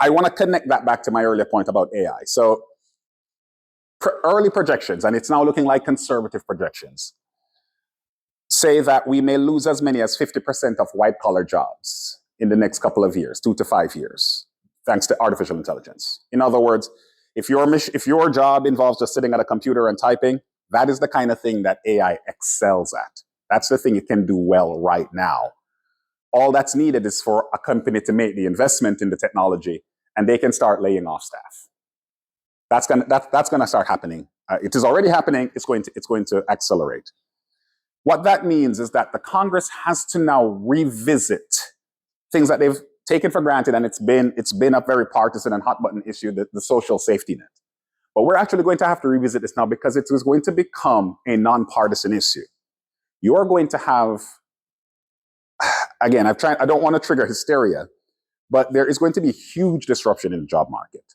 I want to connect that back to my earlier point about AI. So early projections, and it's now looking like conservative projections, say that we may lose as many as 50% of white collar jobs in the next couple of years, 2 to 5 years, thanks to artificial intelligence. In other words, if your job involves just sitting at a computer and typing, that is the kind of thing that AI excels at. That's the thing it can do well right now. All that's needed is for a company to make the investment in the technology, and they can start laying off staff. That's gonna start happening. It is already happening. It's going to accelerate. What that means is that the Congress has to now revisit things that they've taken for granted, and it's been a very partisan and hot button issue, the social safety net. But we're actually going to have to revisit this now because it is going to become a nonpartisan issue. You're going to have, again, I don't want to trigger hysteria, but there is going to be huge disruption in the job market.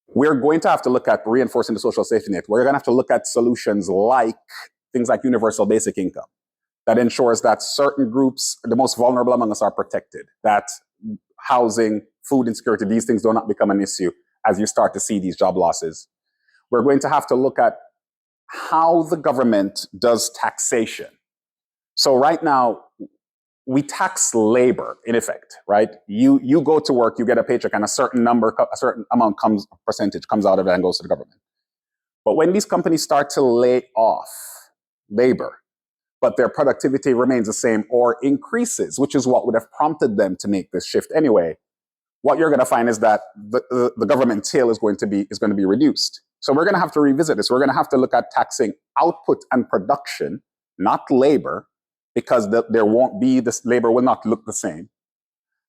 We're going to have to look at reinforcing the social safety net. We're going to have to look at solutions like things like universal basic income that ensures that certain groups, the most vulnerable among us, are protected, that housing, food insecurity, these things do not become an issue as you start to see these job losses. We're going to have to look at how the government does taxation. So right now, we tax labor, in effect, right? You go to work, you get a paycheck, and a certain amount percentage comes out of it and goes to the government. But when these companies start to lay off labor, but their productivity remains the same or increases, which is what would have prompted them to make this shift anyway, what you're going to find is that the government tail is going to be reduced. So we're going to have to revisit this. We're going to have to look at taxing output and production, not labor, because there won't be this, labor will not look the same.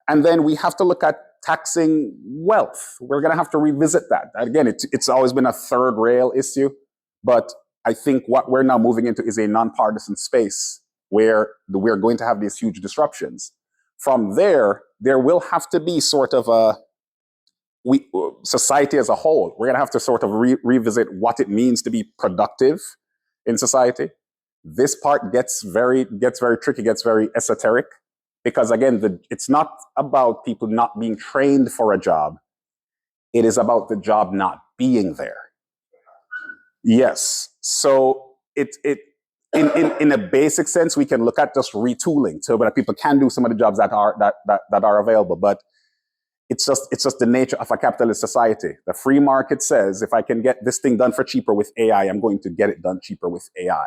And then we have to look at taxing wealth. We're going to have to revisit that. Again, it's always been a third rail issue, but I think what we're now moving into is a nonpartisan space where we're going to have these huge disruptions. From there will have to be sort of society as a whole. We're going to have to sort of revisit what it means to be productive in society. This part gets very tricky, gets very esoteric, because again, it's not about people not being trained for a job. It is about the job not being there. Yes. So in a basic sense, we can look at just retooling so that people can do some of the jobs that are available. But it's just the nature of a capitalist society. The free market says, if I can get this thing done for cheaper with AI, I'm going to get it done cheaper with AI.